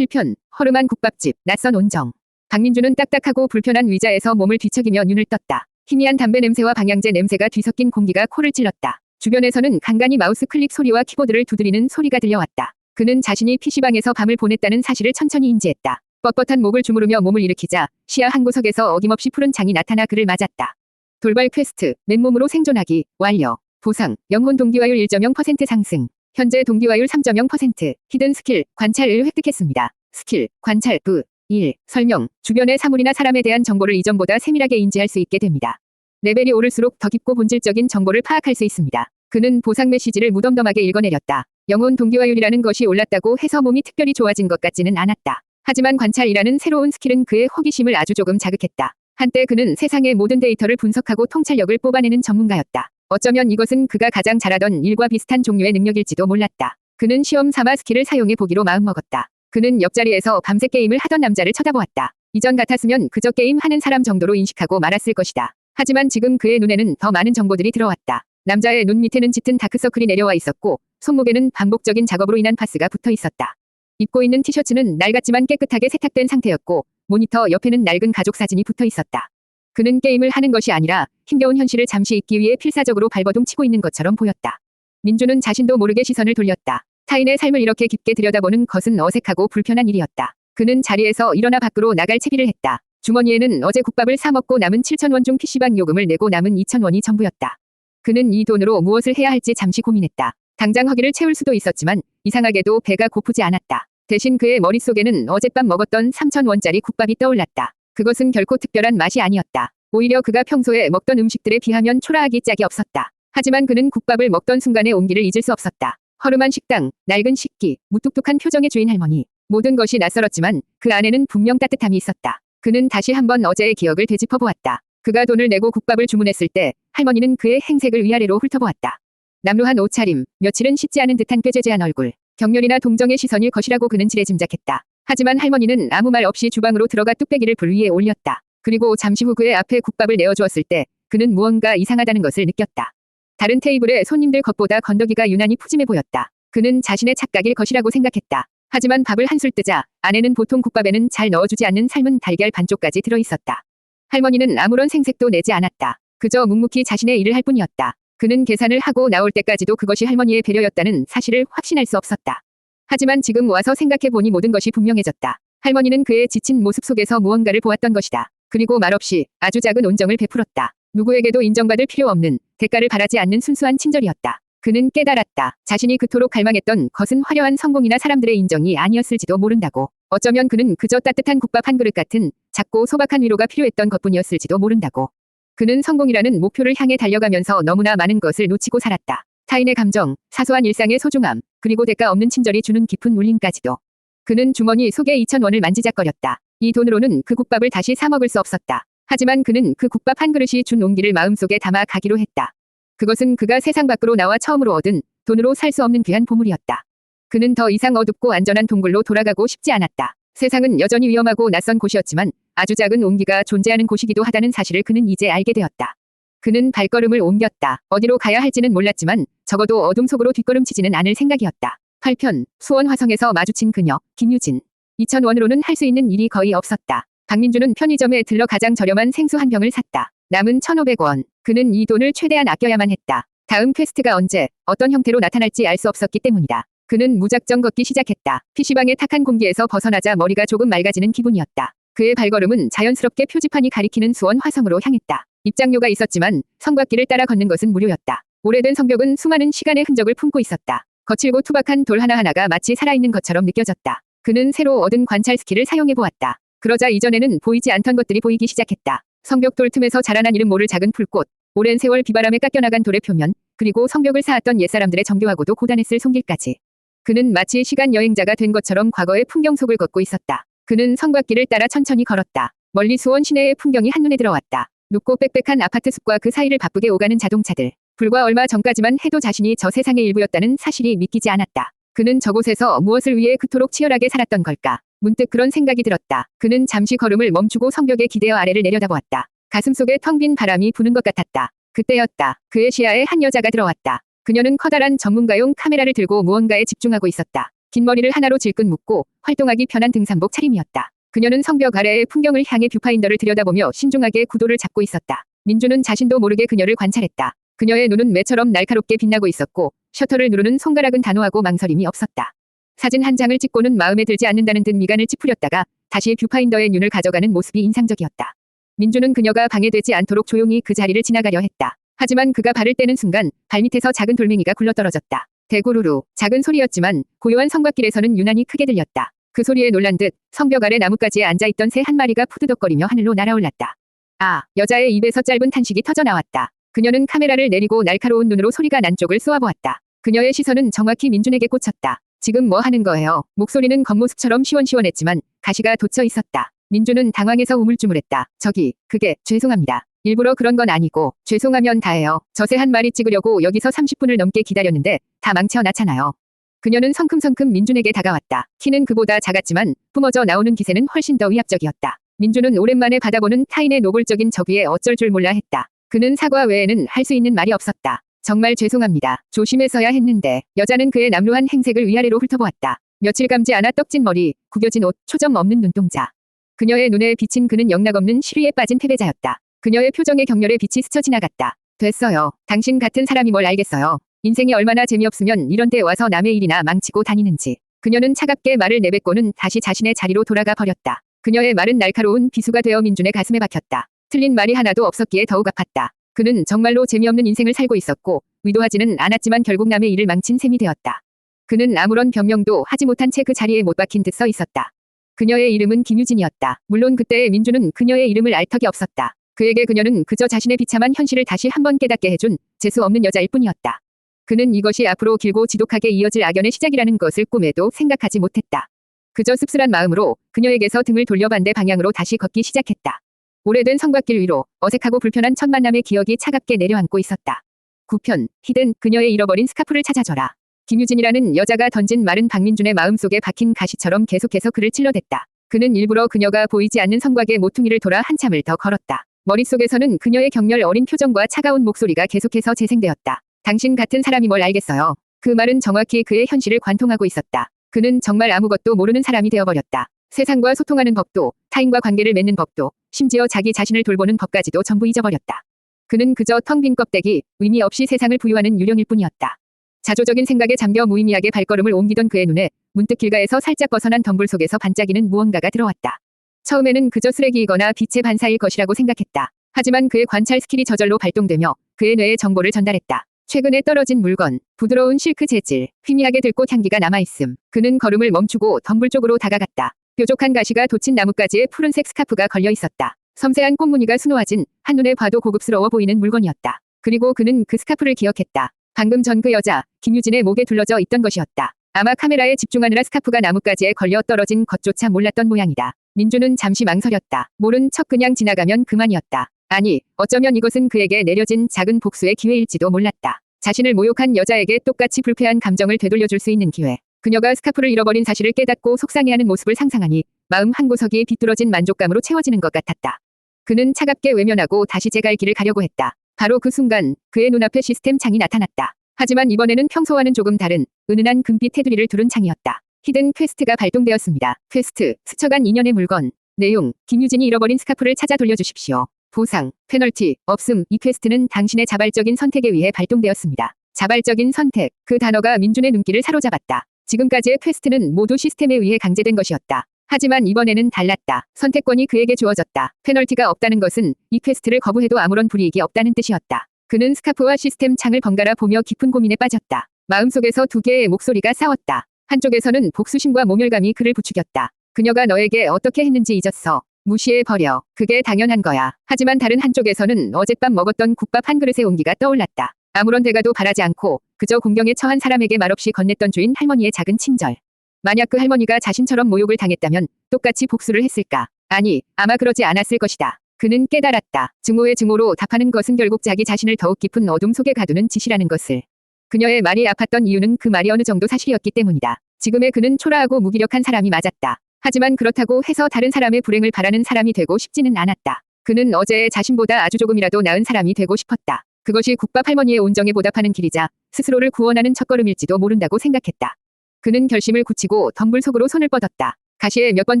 7편, 허름한 국밥집, 낯선 온정. 박민주는 딱딱하고 불편한 의자에서 몸을 뒤척이며 눈을 떴다. 희미한 담배 냄새와 방향제 냄새가 뒤섞인 공기가 코를 찔렀다. 주변에서는 간간히 마우스 클릭 소리와 키보드를 두드리는 소리가 들려왔다. 그는 자신이 PC방에서 밤을 보냈다는 사실을 천천히 인지했다. 뻣뻣한 목을 주무르며 몸을 일으키자 시야 한 구석에서 어김없이 푸른 창이 나타나 그를 맞았다. 돌발 퀘스트, 맨몸으로 생존하기, 완료. 보상, 영혼 동기화율 1.0% 상승. 현재 동기화율 3.0%. 히든 스킬, 관찰을 획득했습니다. 스킬, 관찰, 1. 설명, 주변의 사물이나 사람에 대한 정보를 이전보다 세밀하게 인지할 수 있게 됩니다. 레벨이 오를수록 더 깊고 본질적인 정보를 파악할 수 있습니다. 그는 보상 메시지를 무덤덤하게 읽어내렸다. 영혼 동기화율이라는 것이 올랐다고 해서 몸이 특별히 좋아진 것 같지는 않았다. 하지만 관찰이라는 새로운 스킬은 그의 호기심을 아주 조금 자극했다. 한때 그는 세상의 모든 데이터를 분석하고 통찰력을 뽑아내는 전문가였다. 어쩌면 이것은 그가 가장 잘하던 일과 비슷한 종류의 능력일지도 몰랐다. 그는 시험 삼아 스킬을 사용해 보기로 마음먹었다. 그는 옆자리에서 밤새 게임을 하던 남자를 쳐다보았다. 이전 같았으면 그저 게임하는 사람 정도로 인식하고 말았을 것이다. 하지만 지금 그의 눈에는 더 많은 정보들이 들어왔다. 남자의 눈 밑에는 짙은 다크서클이 내려와 있었고 손목에는 반복적인 작업으로 인한 파스가 붙어 있었다. 입고 있는 티셔츠는 낡았지만 깨끗하게 세탁된 상태였고 모니터 옆에는 낡은 가족 사진이 붙어 있었다. 그는 게임을 하는 것이 아니라 힘겨운 현실을 잠시 잊기 위해 필사적으로 발버둥 치고 있는 것처럼 보였다. 민주는 자신도 모르게 시선을 돌렸다. 타인의 삶을 이렇게 깊게 들여다보는 것은 어색하고 불편한 일이었다. 그는 자리에서 일어나 밖으로 나갈 채비를 했다. 주머니에는 어제 국밥을 사 먹고 남은 7,000원 중 PC방 요금을 내고 남은 2,000원이 전부였다. 그는 이 돈으로 무엇을 해야 할지 잠시 고민했다. 당장 허기를 채울 수도 있었지만 이상하게도 배가 고프지 않았다. 대신 그의 머릿속에는 어젯밤 먹었던 3,000원짜리 국밥이 떠올랐다. 그것은 결코 특별한 맛이 아니었다. 오히려 그가 평소에 먹던 음식들에 비하면 초라하기 짝이 없었다. 하지만 그는 국밥을 먹던 순간의 온기를 잊을 수 없었다. 허름한 식당, 낡은 식기, 무뚝뚝한 표정의 주인 할머니. 모든 것이 낯설었지만 그 안에는 분명 따뜻함이 있었다. 그는 다시 한번 어제의 기억을 되짚어 보았다. 그가 돈을 내고 국밥을 주문했을 때 할머니는 그의 행색을 위아래로 훑어보았다. 남루한 옷차림, 며칠은 씻지 않은 듯한 꾀죄죄한 얼굴. 격렬이나 동정의 시선일 것이라고 그는 지레짐작했다. 하지만 할머니는 아무 말 없이 주방으로 들어가 뚝배기를 불 위에 올렸다. 그리고 잠시 후 그의 앞에 국밥을 내어주었을 때 그는 무언가 이상하다는 것을 느꼈다. 다른 테이블의 손님들 것보다 건더기가 유난히 푸짐해 보였다. 그는 자신의 착각일 것이라고 생각했다. 하지만 밥을 한술 뜨자 안에는 보통 국밥에는 잘 넣어주지 않는 삶은 달걀 반쪽까지 들어있었다. 할머니는 아무런 생색도 내지 않았다. 그저 묵묵히 자신의 일을 할 뿐이었다. 그는 계산을 하고 나올 때까지도 그것이 할머니의 배려였다는 사실을 확신할 수 없었다. 하지만 지금 와서 생각해보니 모든 것이 분명해졌다. 할머니는 그의 지친 모습 속에서 무언가를 보았던 것이다. 그리고 말없이 아주 작은 온정을 베풀었다. 누구에게도 인정받을 필요 없는, 대가를 바라지 않는 순수한 친절이었다. 그는 깨달았다. 자신이 그토록 갈망했던 것은 화려한 성공이나 사람들의 인정이 아니었을지도 모른다고. 어쩌면 그는 그저 따뜻한 국밥 한 그릇 같은 작고 소박한 위로가 필요했던 것뿐이었을지도 모른다고. 그는 성공이라는 목표를 향해 달려가면서 너무나 많은 것을 놓치고 살았다. 타인의 감정, 사소한 일상의 소중함, 그리고 대가 없는 친절이 주는 깊은 울림까지도. 그는 주머니 속에 2,000원을 만지작거렸다. 이 돈으로는 그 국밥을 다시 사 먹을 수 없었다. 하지만 그는 그 국밥 한 그릇이 준 온기를 마음속에 담아 가기로 했다. 그것은 그가 세상 밖으로 나와 처음으로 얻은 돈으로 살 수 없는 귀한 보물이었다. 그는 더 이상 어둡고 안전한 동굴로 돌아가고 싶지 않았다. 세상은 여전히 위험하고 낯선 곳이었지만 아주 작은 온기가 존재하는 곳이기도 하다는 사실을 그는 이제 알게 되었다. 그는 발걸음을 옮겼다. 어디로 가야 할지는 몰랐지만 적어도 어둠 속으로 뒷걸음치지는 않을 생각이었다. 8편, 수원 화성에서 마주친 그녀, 김유진. 2,000원으로는 할 수 있는 일이 거의 없었다. 박민주는 편의점에 들러 가장 저렴한 생수 한 병을 샀다. 남은 1,500원. 그는 이 돈을 최대한 아껴야만 했다. 다음 퀘스트가 언제, 어떤 형태로 나타날지 알 수 없었기 때문이다. 그는 무작정 걷기 시작했다. PC방의 탁한 공기에서 벗어나자 머리가 조금 맑아지는 기분이었다. 그의 발걸음은 자연스럽게 표지판이 가리키는 수원 화성으로 향했다. 입장료가 있었지만 성곽길을 따라 걷는 것은 무료였다. 오래된 성벽은 수많은 시간의 흔적을 품고 있었다. 거칠고 투박한 돌 하나하나가 마치 살아있는 것처럼 느껴졌다. 그는 새로 얻은 관찰 스킬을 사용해보았다. 그러자 이전에는 보이지 않던 것들이 보이기 시작했다. 성벽 돌 틈에서 자라난 이름 모를 작은 풀꽃, 오랜 세월 비바람에 깎여나간 돌의 표면, 그리고 성벽을 쌓았던 옛사람들의 정교하고도 고단했을 손길까지. 그는 마치 시간 여행자가 된 것처럼 과거의 풍경 속을 걷고 있었다. 그는 성곽길을 따라 천천히 걸었다. 멀리 수원 시내의 풍경이 한눈에 들어왔다. 높고 빽빽한 아파트 숲과 그 사이를 바쁘게 오가는 자동차들. 불과 얼마 전까지만 해도 자신이 저 세상의 일부였다는 사실이 믿기지 않았다. 그는 저곳에서 무엇을 위해 그토록 치열하게 살았던 걸까? 문득 그런 생각이 들었다. 그는 잠시 걸음을 멈추고 성벽에 기대어 아래를 내려다보았다. 가슴속에 텅 빈 바람이 부는 것 같았다. 그때였다. 그의 시야에 한 여자가 들어왔다. 그녀는 커다란 전문가용 카메라를 들고 무언가에 집중하고 있었다. 긴 머리를 하나로 질끈 묶고 활동하기 편한 등산복 차림이었다. 그녀는 성벽 아래의 풍경을 향해 뷰파인더를 들여다보며 신중하게 구도를 잡고 있었다. 민주는 자신도 모르게 그녀를 관찰했다. 그녀의 눈은 매처럼 날카롭게 빛나고 있었고 셔터를 누르는 손가락은 단호하고 망설임이 없었다. 사진 한 장을 찍고는 마음에 들지 않는다는 듯 미간을 찌푸렸다가 다시 뷰파인더의 눈을 가져가는 모습이 인상적이었다. 민주는 그녀가 방해되지 않도록 조용히 그 자리를 지나가려 했다. 하지만 그가 발을 떼는 순간 발밑에서 작은 돌멩이가 굴러떨어졌다. 대구루루 작은 소리였지만 고요한 성곽길에서는 유난히 크게 들렸다. 그 소리에 놀란 듯 성벽 아래 나뭇가지에 앉아있던 새 한 마리가 푸드덕거리며 하늘로 날아올랐다. 아, 여자의 입에서 짧은 탄식이 터져나왔다. 그녀는 카메라를 내리고 날카로운 눈으로 소리가 난 쪽을 쏘아보았다. 그녀의 시선은 정확히 민준에게 꽂혔다. 지금 뭐 하는 거예요? 목소리는 겉모습처럼 시원시원했지만 가시가 돋쳐 있었다. 민준은 당황해서 우물쭈물했다. 저기, 그게 죄송합니다. 일부러 그런 건 아니고 죄송하면 다해요. 저 새 한 마리 찍으려고 여기서 30분을 넘게 기다렸는데 다 망쳐놨잖아요. 그녀는 성큼성큼 민준에게 다가왔다. 키는 그보다 작았지만 뿜어져 나오는 기세는 훨씬 더 위압적이었다. 민준은 오랜만에 받아보는 타인의 노골적인 저 위에 어쩔 줄 몰라 했다. 그는 사과 외에는 할 수 있는 말이 없었다. 정말 죄송합니다. 조심했어야 했는데. 여자는 그의 남루한 행색을 위아래로 훑어보았다. 며칠 감지 않아 떡진 머리, 구겨진 옷, 초점 없는 눈동자. 그녀의 눈에 비친 그는 영락없는 시리에 빠진 패배자였다. 그녀의 표정에 격렬의 빛이 스쳐 지나갔다. 됐어요. 당신 같은 사람이 뭘 알겠어요. 인생이 얼마나 재미없으면 이런 데 와서 남의 일이나 망치고 다니는지. 그녀는 차갑게 말을 내뱉고는 다시 자신의 자리로 돌아가 버렸다. 그녀의 말은 날카로운 비수가 되어 민준의 가슴에 박혔다. 틀린 말이 하나도 없었기에 더욱 아팠다. 그는 정말로 재미없는 인생을 살고 있었고 의도하지는 않았지만 결국 남의 일을 망친 셈이 되었다. 그는 아무런 변명도 하지 못한 채 그 자리에 못 박힌 듯 서 있었다. 그녀의 이름은 김유진이었다. 물론 그때의 민준은 그녀의 이름을 알 턱이 없었다. 그에게 그녀는 그저 자신의 비참한 현실을 다시 한번 깨닫게 해준 재수 없는 여자일 뿐이었다. 그는 이것이 앞으로 길고 지독하게 이어질 악연의 시작이라는 것을 꿈에도 생각하지 못했다. 그저 씁쓸한 마음으로 그녀에게서 등을 돌려 반대 방향으로 다시 걷기 시작했다. 오래된 성곽길 위로 어색하고 불편한 첫 만남의 기억이 차갑게 내려앉고 있었다. 9편, 히든 그녀의 잃어버린 스카프를 찾아줘라. 김유진이라는 여자가 던진 말은 박민준의 마음속에 박힌 가시처럼 계속해서 그를 찔러댔다. 그는 일부러 그녀가 보이지 않는 성곽의 모퉁이를 돌아 한참을 더 걸었다. 머릿속에서는 그녀의 격렬 어린 표정과 차가운 목소리가 계속해서 재생되었다. 당신 같은 사람이 뭘 알겠어요. 그 말은 정확히 그의 현실을 관통하고 있었다. 그는 정말 아무것도 모르는 사람이 되어버렸다. 세상과 소통하는 법도, 타인과 관계를 맺는 법도, 심지어 자기 자신을 돌보는 법까지도 전부 잊어버렸다. 그는 그저 텅 빈 껍데기, 의미 없이 세상을 부유하는 유령일 뿐이었다. 자조적인 생각에 잠겨 무의미하게 발걸음을 옮기던 그의 눈에 문득 길가에서 살짝 벗어난 덤불 속에서 반짝이는 무언가가 들어왔다. 처음에는 그저 쓰레기이거나 빛의 반사일 것이라고 생각했다. 하지만 그의 관찰 스킬이 저절로 발동되며 그의 뇌에 정보를 전달했다. 최근에 떨어진 물건, 부드러운 실크 재질, 희미하게 들꽃 향기가 남아있음. 그는 걸음을 멈추고 덤불 쪽으로 다가갔다. 뾰족한 가시가 돋친 나뭇가지에 푸른색 스카프가 걸려 있었다. 섬세한 꽃무늬가 수놓아진 한눈에 봐도 고급스러워 보이는 물건이었다. 그리고 그는 그 스카프를 기억했다. 방금 전 그 여자, 김유진의 목에 둘러져 있던 것이었다. 아마 카메라에 집중하느라 스카프가 나뭇가지에 걸려 떨어진 것조차 몰랐던 모양이다. 민준은 잠시 망설였다. 모른 척 그냥 지나가면 그만이었다. 아니, 어쩌면 이것은 그에게 내려진 작은 복수의 기회일지도 몰랐다. 자신을 모욕한 여자에게 똑같이 불쾌한 감정을 되돌려줄 수 있는 기회. 그녀가 스카프를 잃어버린 사실을 깨닫고 속상해하는 모습을 상상하니 마음 한구석이 비뚤어진 만족감으로 채워지는 것 같았다. 그는 차갑게 외면하고 다시 제갈 길을 가려고 했다. 바로 그 순간 그의 눈앞에 시스템 창이 나타났다. 하지만 이번에는 평소와는 조금 다른 은은한 금빛 테두리를 두른 창이었다. 히든 퀘스트가 발동되었습니다. 퀘스트, 스쳐간 인연의 물건. 내용, 김유진이 잃어버린 스카프를 찾아 돌려주십시오. 보상, 페널티, 없음. 이 퀘스트는 당신의 자발적인 선택에 의해 발동되었습니다. 자발적인 선택, 그 단어가 민준의 눈길을 사로잡았다. 지금까지의 퀘스트는 모두 시스템에 의해 강제된 것이었다. 하지만 이번에는 달랐다. 선택권이 그에게 주어졌다. 페널티가 없다는 것은 이 퀘스트를 거부해도 아무런 불이익이 없다는 뜻이었다. 그는 스카프와 시스템 창을 번갈아 보며 깊은 고민에 빠졌다. 마음속에서 두 개의 목소리가 싸웠다. 한쪽에서는 복수심과 모멸감이 그를 부추겼다. 그녀가 너에게 어떻게 했는지 잊었어. 무시해버려. 그게 당연한 거야. 하지만 다른 한쪽에서는 어젯밤 먹었던 국밥 한 그릇의 온기가 떠올랐다. 아무런 대가도 바라지 않고 그저 공경에 처한 사람에게 말없이 건넸던 주인 할머니의 작은 친절. 만약 그 할머니가 자신처럼 모욕을 당했다면 똑같이 복수를 했을까? 아니, 아마 그러지 않았을 것이다. 그는 깨달았다. 증오의 증오로 답하는 것은 결국 자기 자신을 더욱 깊은 어둠 속에 가두는 짓이라는 것을. 그녀의 말이 아팠던 이유는 그 말이 어느 정도 사실이었기 때문이다. 지금의 그는 초라하고 무기력한 사람이 맞았다. 하지만 그렇다고 해서 다른 사람의 불행을 바라는 사람이 되고 싶지는 않았다. 그는 어제의 자신보다 아주 조금이라도 나은 사람이 되고 싶었다. 그것이 국밥 할머니의 온정에 보답하는 길이자 스스로를 구원하는 첫걸음일지도 모른다고 생각했다. 그는 결심을 굳히고 덤불 속으로 손을 뻗었다. 가시에 몇 번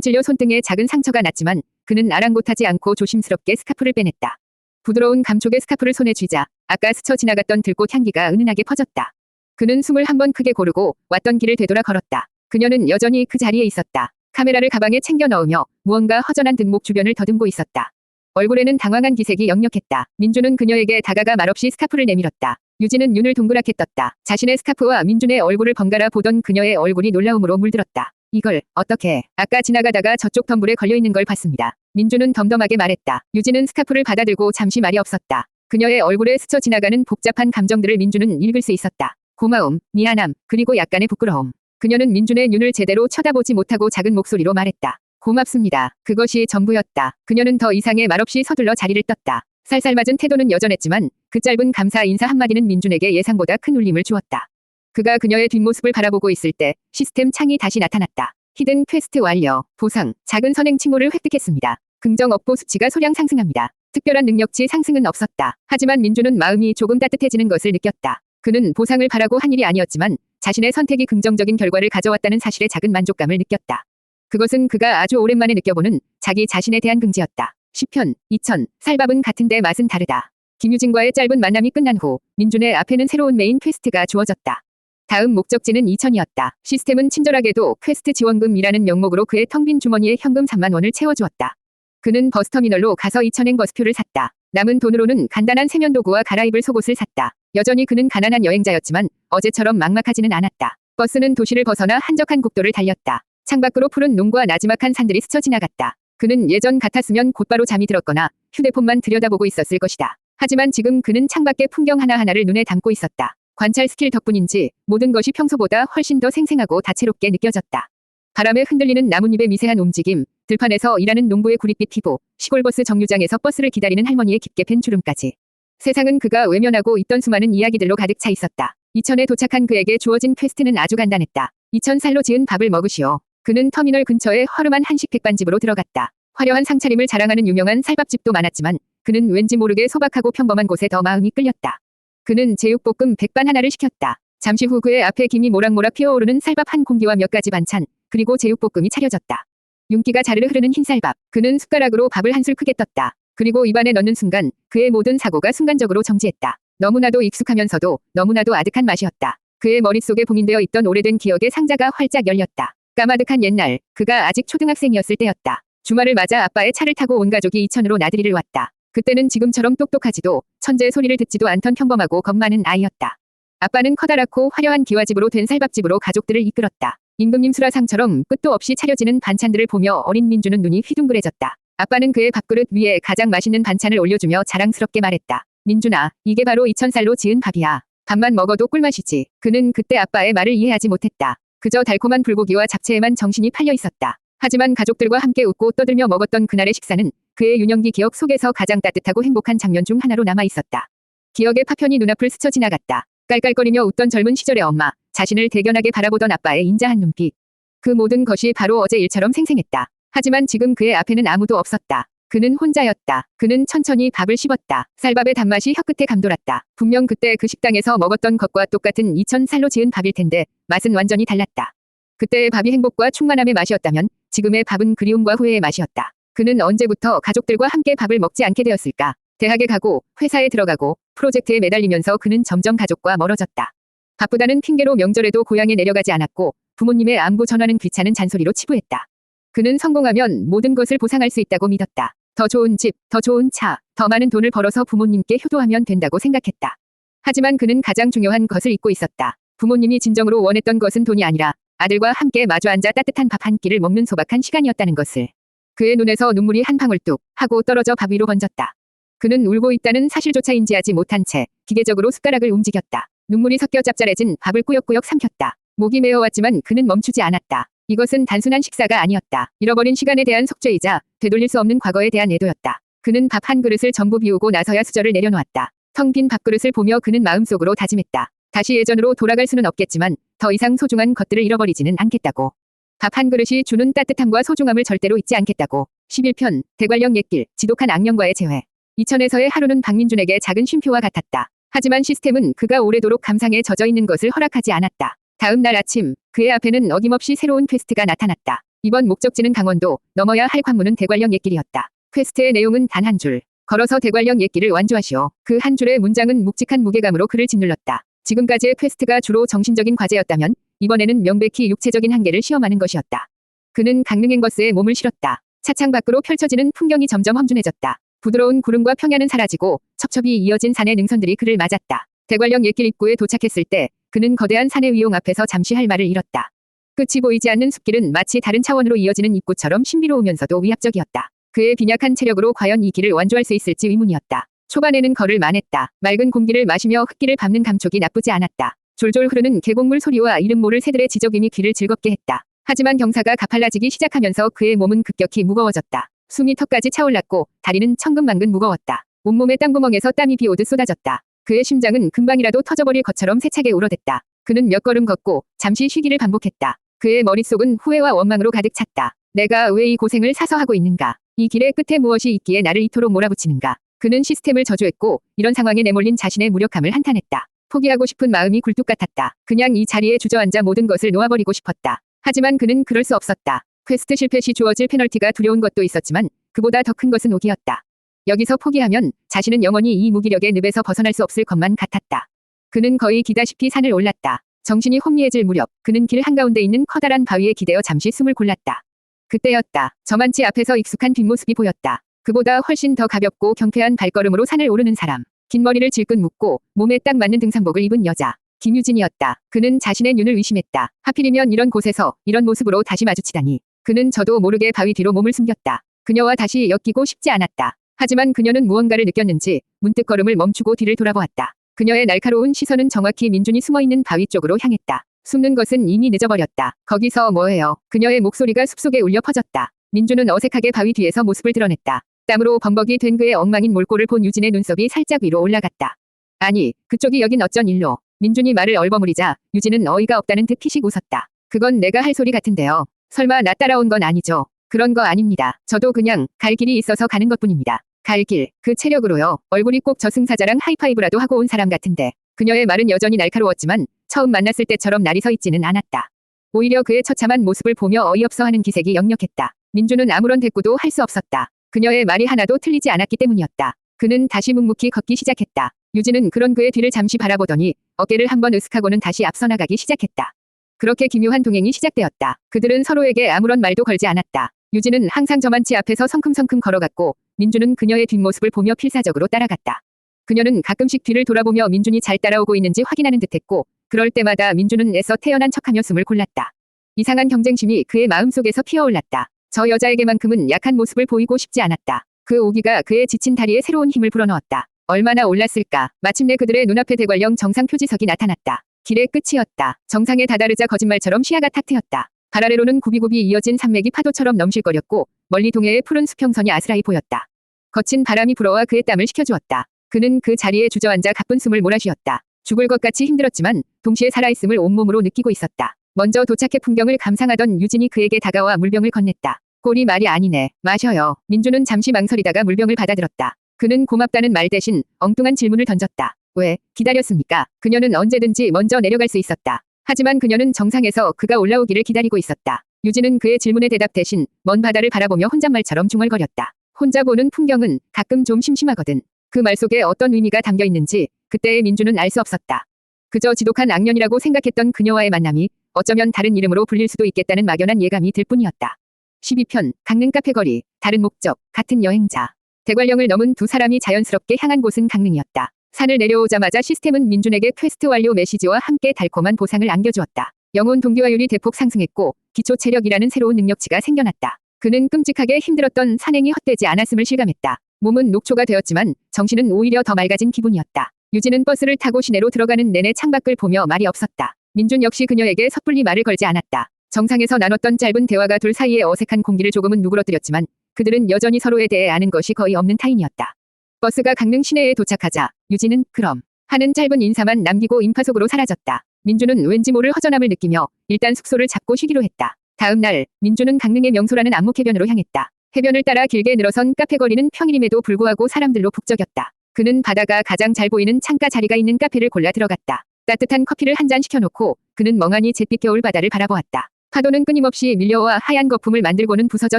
찔려 손등에 작은 상처가 났지만 그는 아랑곳하지 않고 조심스럽게 스카프를 빼냈다. 부드러운 감촉의 스카프를 손에 쥐자 아까 스쳐 지나갔던 들꽃 향기가 은은하게 퍼졌다. 그는 숨을 한번 크게 고르고 왔던 길을 되돌아 걸었다. 그녀는 여전히 그 자리에 있었다. 카메라를 가방에 챙겨 넣으며 무언가 허전한 등목 주변을 더듬고 있었다. 얼굴에는 당황한 기색이 역력했다. 민주는 그녀에게 다가가 말없이 스카프를 내밀었다. 유진은 눈을 동그랗게 떴다. 자신의 스카프와 민준의 얼굴을 번갈아 보던 그녀의 얼굴이 놀라움으로 물들었다. 이걸 어떻게? 아까 지나가다가 저쪽 덤불에 걸려있는 걸 봤습니다. 민준은 덤덤하게 말했다. 유진은 스카프를 받아들고 잠시 말이 없었다. 그녀의 얼굴에 스쳐 지나가는 복잡한 감정들을 민준은 읽을 수 있었다. 고마움, 미안함, 그리고 약간의 부끄러움. 그녀는 민준의 눈을 제대로 쳐다보지 못하고 작은 목소리로 말했다. 고맙습니다. 그것이 전부였다. 그녀는 더 이상의 말없이 서둘러 자리를 떴다. 살살맞은 태도는 여전했지만 그 짧은 감사 인사 한마디는 민준에게 예상보다 큰 울림을 주었다. 그가 그녀의 뒷모습을 바라보고 있을 때 시스템 창이 다시 나타났다. 히든 퀘스트 완료. 보상. 작은 선행 칭호를 획득했습니다. 긍정 업보 수치가 소량 상승합니다. 특별한 능력치 상승은 없었다. 하지만 민준은 마음이 조금 따뜻해지는 것을 느꼈다. 그는 보상을 바라고 한 일이 아니었지만 자신의 선택이 긍정적인 결과를 가져왔다는 사실에 작은 만족감을 느꼈다. 그것은 그가 아주 오랜만에 느껴보는 자기 자신에 대한 긍지였다. 10편, 2000, 쌀밥은 같은데 맛은 다르다. 김유진과의 짧은 만남이 끝난 후 민준의 앞에는 새로운 메인 퀘스트가 주어졌다. 다음 목적지는 2000이었다. 시스템은 친절하게도 퀘스트 지원금이라는 명목으로 그의 텅 빈 주머니에 현금 3만 원을 채워주었다. 그는 버스터미널로 가서 2000엔 버스표를 샀다. 남은 돈으로는 간단한 세면도구와 갈아입을 속옷을 샀다. 여전히 그는 가난한 여행자였지만 어제처럼 막막하지는 않았다. 버스는 도시를 벗어나 한적한 국도를 달렸다. 창밖으로 푸른 농과 나지막한 산들이 스쳐 지나갔다. 그는 예전 같았으면 곧바로 잠이 들었거나 휴대폰만 들여다보고 있었을 것이다. 하지만 지금 그는 창밖의 풍경 하나하나를 눈에 담고 있었다. 관찰 스킬 덕분인지 모든 것이 평소보다 훨씬 더 생생하고 다채롭게 느껴졌다. 바람에 흔들리는 나뭇잎의 미세한 움직임, 들판에서 일하는 농부의 구릿빛 피부, 시골버스 정류장에서 버스를 기다리는 할머니의 깊게 팬 주름까지. 세상은 그가 외면하고 있던 수많은 이야기들로 가득 차 있었다. 2000에 도착한 그에게 주어진 퀘스트는 아주 간단했다. 2000살로 지은 밥을 먹으시오. 그는 터미널 근처의 허름한 한식 백반집으로 들어갔다. 화려한 상차림을 자랑하는 유명한 쌀밥집도 많았지만 그는 왠지 모르게 소박하고 평범한 곳에 더 마음이 끌렸다. 그는 제육볶음 백반 하나를 시켰다. 잠시 후 그의 앞에 김이 모락모락 피어오르는 쌀밥 한 공기와 몇 가지 반찬, 그리고 제육볶음이 차려졌다. 윤기가 자르르 흐르는 흰쌀밥. 그는 숟가락으로 밥을 한술 크게 떴다. 그리고 입안에 넣는 순간 그의 모든 사고가 순간적으로 정지했다. 너무나도 익숙하면서도 너무나도 아득한 맛이었다. 그의 머릿속에 봉인되어 있던 오래된 기억의 상자가 활짝 열렸다. 까마득한 옛날, 그가 아직 초등학생이었을 때였다. 주말을 맞아 아빠의 차를 타고 온 가족이 이천으로 나들이를 왔다. 그때는 지금처럼 똑똑하지도 천재의 소리를 듣지도 않던 평범하고 겁 많은 아이였다. 아빠는 커다랗고 화려한 기와집으로 된 쌀밥집으로 가족들을 이끌었다. 임금님 수라상처럼 끝도 없이 차려지는 반찬들을 보며 어린 민주는 눈이 휘둥그레졌다. 아빠는 그의 밥그릇 위에 가장 맛있는 반찬을 올려주며 자랑스럽게 말했다. 민준아, 이게 바로 2000살로 지은 밥이야. 밥만 먹어도 꿀맛이지. 그는 그때 아빠의 말을 이해하지 못했다. 그저 달콤한 불고기와 잡채에만 정신이 팔려 있었다. 하지만 가족들과 함께 웃고 떠들며 먹었던 그날의 식사는 그의 유년기 기억 속에서 가장 따뜻하고 행복한 장면 중 하나로 남아 있었다. 기억의 파편이 눈앞을 스쳐 지나갔다. 깔깔거리며 웃던 젊은 시절의 엄마, 자신을 대견하게 바라보던 아빠의 인자한 눈빛. 그 모든 것이 바로 어제 일처럼 생생했다. 하지만 지금 그의 앞에는 아무도 없었다. 그는 혼자였다. 그는 천천히 밥을 씹었다. 쌀밥의 단맛이 혀끝에 감돌았다. 분명 그때 그 식당에서 먹었던 것과 똑같은 2000살로 지은 밥일 텐데 맛은 완전히 달랐다. 그때의 밥이 행복과 충만함의 맛이었다면 지금의 밥은 그리움과 후회의 맛이었다. 그는 언제부터 가족들과 함께 밥을 먹지 않게 되었을까? 대학에 가고 회사에 들어가고 프로젝트에 매달리면서 그는 점점 가족과 멀어졌다. 바쁘다는 핑계로 명절에도 고향에 내려가지 않았고 부모님의 안부 전화는 귀찮은 잔소리로 치부했다. 그는 성공하면 모든 것을 보상할 수 있다고 믿었다. 더 좋은 집, 더 좋은 차, 더 많은 돈을 벌어서 부모님께 효도하면 된다고 생각했다. 하지만 그는 가장 중요한 것을 잊고 있었다. 부모님이 진정으로 원했던 것은 돈이 아니라 아들과 함께 마주 앉아 따뜻한 밥 한 끼를 먹는 소박한 시간이었다는 것을. 그의 눈에서 눈물이 한 방울 뚝 하고 떨어져 밥 위로 번졌다. 그는 울고 있다는 사실조차 인지하지 못한 채 기계적으로 숟가락을 움직였다. 눈물이 섞여 짭짤해진 밥을 꾸역꾸역 삼켰다. 목이 메어왔지만 그는 멈추지 않았다. 이것은 단순한 식사가 아니었다. 잃어버린 시간에 대한 속죄이자 되돌릴 수 없는 과거에 대한 애도였다. 그는 밥 한 그릇을 전부 비우고 나서야 수저를 내려놓았다. 텅 빈 밥그릇을 보며 그는 마음속으로 다짐했다. 다시 예전으로 돌아갈 수는 없겠지만 더 이상 소중한 것들을 잃어버리지는 않겠다고. 밥 한 그릇이 주는 따뜻함과 소중함을 절대로 잊지 않겠다고. 11편, 대관령 옛길, 지독한 악령과의 재회. 2000에서의 하루는 박민준에게 작은 쉼표와 같았다. 하지만 시스템은 그가 오래도록 감상에 젖어 있는 것을 허락하지 않았다. 다음 날 아침 그의 앞에는 어김없이 새로운 퀘스트가 나타났다. 이번 목적지는 강원도, 넘어야 할 관문은 대관령 옛길이었다. 퀘스트의 내용은 단 한 줄. 걸어서 대관령 옛길을 완주하시오. 그 한 줄의 문장은 묵직한 무게감으로 그를 짓눌렀다. 지금까지의 퀘스트가 주로 정신적인 과제였다면 이번에는 명백히 육체적인 한계를 시험하는 것이었다. 그는 강릉행버스에 몸을 실었다. 차창 밖으로 펼쳐지는 풍경이 점점 험준해졌다. 부드러운 구름과 평야는 사라지고 첩첩이 이어진 산의 능선들이 그를 맞았다. 대관령 옛길 입구에 도착했을 때 그는 거대한 산의 위용 앞에서 잠시 할 말을 잃었다. 끝이 보이지 않는 숲길은 마치 다른 차원으로 이어지는 입구처럼 신비로우면서도 위압적이었다. 그의 빈약한 체력으로 과연 이 길을 완주할 수 있을지 의문이었다. 초반에는 걸을 만했다. 맑은 공기를 마시며 흙길을 밟는 감촉이 나쁘지 않았다. 졸졸 흐르는 계곡물 소리와 이름 모를 새들의 지저귀이 귀를 즐겁게 했다. 하지만 경사가 가팔라지기 시작하면서 그의 몸은 급격히 무거워졌다. 숨이 턱까지 차올랐고 다리는 천근만근 무거웠다. 온몸의 땀구멍에서 땀이 비오듯 쏟아졌다. 그의 심장은 금방이라도 터져버릴 것처럼 세차게 울어댔다. 그는 몇 걸음 걷고 잠시 쉬기를 반복했다. 그의 머릿속은 후회와 원망으로 가득 찼다. 내가 왜 이 고생을 사서 하고 있는가? 이 길의 끝에 무엇이 있기에 나를 이토록 몰아붙이는가? 그는 시스템을 저주했고 이런 상황에 내몰린 자신의 무력함을 한탄했다. 포기하고 싶은 마음이 굴뚝 같았다. 그냥 이 자리에 주저앉아 모든 것을 놓아버리고 싶었다. 하지만 그는 그럴 수 없었다. 퀘스트 실패 시 주어질 페널티가 두려운 것도 있었지만 그보다 더 큰 것은 오기였다. 여기서 포기하면 자신은 영원히 이 무기력의 늪에서 벗어날 수 없을 것만 같았다. 그는 거의 기다시피 산을 올랐다. 정신이 혼미해질 무렵 그는 길 한가운데 있는 커다란 바위에 기대어 잠시 숨을 골랐다. 그때였다. 저만치 앞에서 익숙한 뒷모습이 보였다. 그보다 훨씬 더 가볍고 경쾌한 발걸음으로 산을 오르는 사람. 긴 머리를 질끈 묶고 몸에 딱 맞는 등산복을 입은 여자. 김유진이었다. 그는 자신의 눈을 의심했다. 하필이면 이런 곳에서 이런 모습으로 다시 마주치다니. 그는 저도 모르게 바위 뒤로 몸을 숨겼다. 그녀와 다시 엮이고 싶지 않았다. 하지만 그녀는 무언가를 느꼈는지 문득 걸음을 멈추고 뒤를 돌아보았다. 그녀의 날카로운 시선은 정확히 민준이 숨어있는 바위 쪽으로 향했다. 숨는 것은 이미 늦어버렸다. 거기서 뭐해요? 그녀의 목소리가 숲속에 울려 퍼졌다. 민준은 어색하게 바위 뒤에서 모습을 드러냈다. 땀으로 범벅이 된 그의 엉망인 몰골을 본 유진의 눈썹이 살짝 위로 올라갔다. 아니, 그쪽이 여긴 어쩐 일로? 민준이 말을 얼버무리자 유진은 어이가 없다는 듯 피식 웃었다. 그건 내가 할 소리 같은데요. 설마 나 따라온 건 아니죠? 그런 거 아닙니다. 저도 그냥 갈 길이 있어서 가는 것뿐입니다. 갈 길, 그 체력으로요. 얼굴이 꼭 저승사자랑 하이파이브라도 하고 온 사람 같은데. 그녀의 말은 여전히 날카로웠지만 처음 만났을 때처럼 날이 서 있지는 않았다. 오히려 그의 처참한 모습을 보며 어이없어하는 기색이 역력했다. 민준은 아무런 대꾸도 할 수 없었다. 그녀의 말이 하나도 틀리지 않았기 때문이었다. 그는 다시 묵묵히 걷기 시작했다. 유진은 그런 그의 뒤를 잠시 바라보더니 어깨를 한번 으쓱하고는 다시 앞서 나가기 시작했다. 그렇게 기묘한 동행이 시작되었다. 그들은 서로에게 아무런 말도 걸지 않았다. 유진은 항상 저만치 앞에서 성큼성큼 걸어갔고 민준은 그녀의 뒷모습을 보며 필사적으로 따라갔다. 그녀는 가끔씩 뒤를 돌아보며 민준이 잘 따라오고 있는지 확인하는 듯했고 그럴 때마다 민준은 애써 태연한 척하며 숨을 골랐다. 이상한 경쟁심이 그의 마음속에서 피어올랐다. 저 여자에게만큼은 약한 모습을 보이고 싶지 않았다. 그 오기가 그의 지친 다리에 새로운 힘을 불어넣었다. 얼마나 올랐을까. 마침내 그들의 눈앞에 대관령 정상 표지석이 나타났다. 길의 끝이었다. 정상에 다다르자 거짓말처럼 시야가 탁 트였다. 발 아래로는 굽이굽이 이어진 산맥이 파도처럼 넘실거렸고 멀리 동해의 푸른 수평선이 아스라이 보였다. 거친 바람이 불어와 그의 땀을 식혀주었다. 그는 그 자리에 주저앉아 가쁜 숨을 몰아쉬었다. 죽을 것 같이 힘들었지만 동시에 살아있음을 온몸으로 느끼고 있었다. 먼저 도착해 풍경을 감상하던 유진이 그에게 다가와 물병을 건넸다. 꼴이 말이 아니네. 마셔요. 민준은 잠시 망설이다가 물병을 받아들었다. 그는 고맙다는 말 대신 엉뚱한 질문을 던졌다. 왜 기다렸습니까? 그녀는 언제든지 먼저 내려갈 수 있었다. 하지만 그녀는 정상에서 그가 올라오기를 기다리고 있었다. 유진은 그의 질문에 대답 대신 먼 바다를 바라보며 혼잣말처럼 중얼거렸다. 혼자 보는 풍경은 가끔 좀 심심하거든. 그 말 속에 어떤 의미가 담겨 있는지 그때의 민준은 알 수 없었다. 그저 지독한 악년이라고 생각했던 그녀와의 만남이 어쩌면 다른 이름으로 불릴 수도 있겠다는 막연한 예감이 들 뿐이었다. 12편 강릉 카페거리. 다른 목적, 같은 여행자. 대관령을 넘은 두 사람이 자연스럽게 향한 곳은 강릉이었다. 산을 내려오자마자 시스템은 민준에게 퀘스트 완료 메시지와 함께 달콤한 보상을 안겨주었다. 영혼 동기화율이 대폭 상승했고 기초 체력이라는 새로운 능력치가 생겨났다. 그는 끔찍하게 힘들었던 산행이 헛되지 않았음을 실감했다. 몸은 녹초가 되었지만 정신은 오히려 더 맑아진 기분이었다. 유진은 버스를 타고 시내로 들어가는 내내 창밖을 보며 말이 없었다. 민준 역시 그녀에게 섣불리 말을 걸지 않았다. 정상에서 나눴던 짧은 대화가 둘 사이의 어색한 공기를 조금은 누그러뜨렸지만 그들은 여전히 서로에 대해 아는 것이 거의 없는 타인이었다. 버스가 강릉 시내에 도착하자 유진은 그럼 하는 짧은 인사만 남기고 인파 속으로 사라졌다. 민준은 왠지 모를 허전함을 느끼며 일단 숙소를 잡고 쉬기로 했다. 다음 날 민준은 강릉의 명소라는 안목해변으로 향했다. 해변을 따라 길게 늘어선 카페거리는 평일임에도 불구하고 사람들로 북적였다. 그는 바다가 가장 잘 보이는 창가 자리가 있는 카페를 골라 들어갔다. 따뜻한 커피를 한 잔 시켜놓고 그는 멍하니 잿빛 겨울 바다를 바라보았다. 파도는 끊임없이 밀려와 하얀 거품을 만들고는 부서져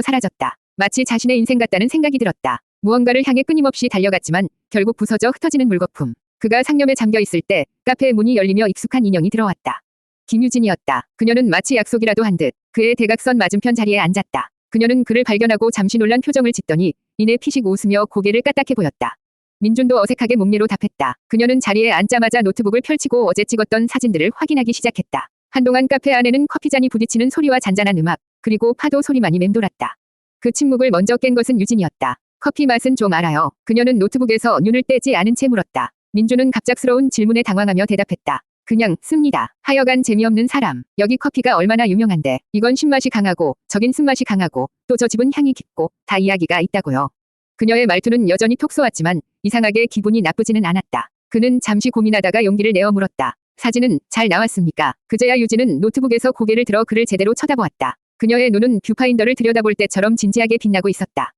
사라졌다. 마치 자신의 인생 같다는 생각이 들었다. 무언가를 향해 끊임없이 달려갔지만 결국 부서져 흩어지는 물거품. 그가 상념에 잠겨 있을 때 카페의 문이 열리며 익숙한 인형이 들어왔다. 김유진이었다. 그녀는 마치 약속이라도 한 듯 그의 대각선 맞은편 자리에 앉았다. 그녀는 그를 발견하고 잠시 놀란 표정을 짓더니 이내 피식 웃으며 고개를 까딱해 보였다. 민준도 어색하게 목례로 답했다. 그녀는 자리에 앉자마자 노트북을 펼치고 어제 찍었던 사진들을 확인하기 시작했다. 한동안 카페 안에는 커피잔이 부딪히는 소리와 잔잔한 음악, 그리고 파도 소리만이 맴돌았다. 그 침묵을 먼저 깬 것은 유진이었다. 커피 맛은 좀 알아요. 그녀는 노트북에서 눈을 떼지 않은 채 물었다. 민준은 갑작스러운 질문에 당황하며 대답했다. 그냥 씁니다. 하여간 재미없는 사람. 여기 커피가 얼마나 유명한데 이건 신맛이 강하고 저긴 쓴맛이 강하고 또 저 집은 향이 깊고 다 이야기가 있다고요. 그녀의 말투는 여전히 톡 쏘았지만 이상하게 기분이 나쁘지는 않았다. 그는 잠시 고민하다가 용기를 내어 물었다. 사진은 잘 나왔습니까? 그제야 유진은 노트북에서 고개를 들어 그를 제대로 쳐다보았다. 그녀의 눈은 뷰파인더를 들여다볼 때처럼 진지하게 빛나고 있었다.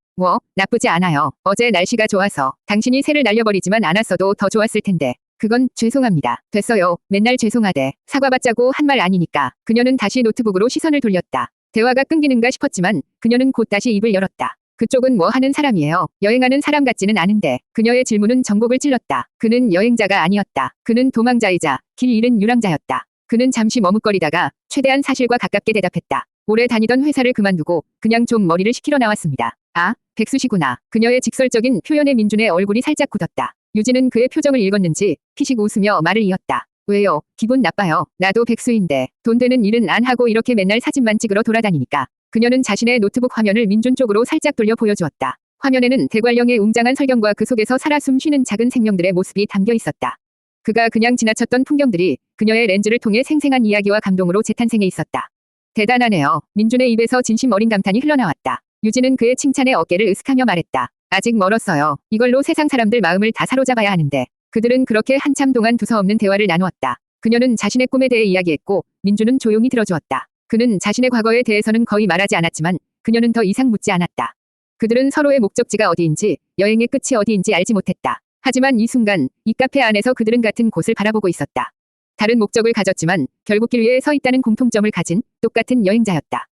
나쁘지 않아요. 어제 날씨가 좋아서 당신이 새를 날려버리지만 않았어도 더 좋았을 텐데. 그건 죄송합니다. 됐어요. 맨날 죄송하대. 사과받자고 한 말 아니니까. 그녀는 다시 노트북으로 시선을 돌렸다. 대화가 끊기는가 싶었지만 그녀는 곧 다시 입을 열었다. 그쪽은 뭐 하는 사람이에요? 여행하는 사람 같지는 않은데. 그녀의 질문은 전곡을 찔렀다. 그는 여행자가 아니었다. 그는 도망자이자 길 잃은 유랑자였다. 그는 잠시 머뭇거리다가 최대한 사실과 가깝게 대답했다. 오래 다니던 회사를 그만두고 그냥 좀 머리를 식히러 나왔습니다. 아, 백수시구나. 그녀의 직설적인 표현에 민준의 얼굴이 살짝 굳었다. 유진은 그의 표정을 읽었는지 피식 웃으며 말을 이었다. 왜요? 기분 나빠요. 나도 백수인데 돈 되는 일은 안 하고 이렇게 맨날 사진만 찍으러 돌아다니니까. 그녀는 자신의 노트북 화면을 민준 쪽으로 살짝 돌려 보여주었다. 화면에는 대관령의 웅장한 설경과 그 속에서 살아 숨쉬는 작은 생명들의 모습이 담겨 있었다. 그가 그냥 지나쳤던 풍경들이 그녀의 렌즈를 통해 생생한 이야기와 감동으로 재탄생해 있었다. 대단하네요. 민준의 입에서 진심 어린 감탄이 흘러나왔다. 유진은 그의 칭찬에 어깨를 으쓱하며 말했다. 아직 멀었어요. 이걸로 세상 사람들 마음을 다 사로잡아야 하는데. 그들은 그렇게 한참 동안 두서없는 대화를 나누었다. 그녀는 자신의 꿈에 대해 이야기했고 민준은 조용히 들어주었다. 그는 자신의 과거에 대해서는 거의 말하지 않았지만 그녀는 더 이상 묻지 않았다. 그들은 서로의 목적지가 어디인지 여행의 끝이 어디인지 알지 못했다. 하지만 이 순간 이 카페 안에서 그들은 같은 곳을 바라보고 있었다. 다른 목적을 가졌지만 결국 길 위에 서 있다는 공통점을 가진 똑같은 여행자였다.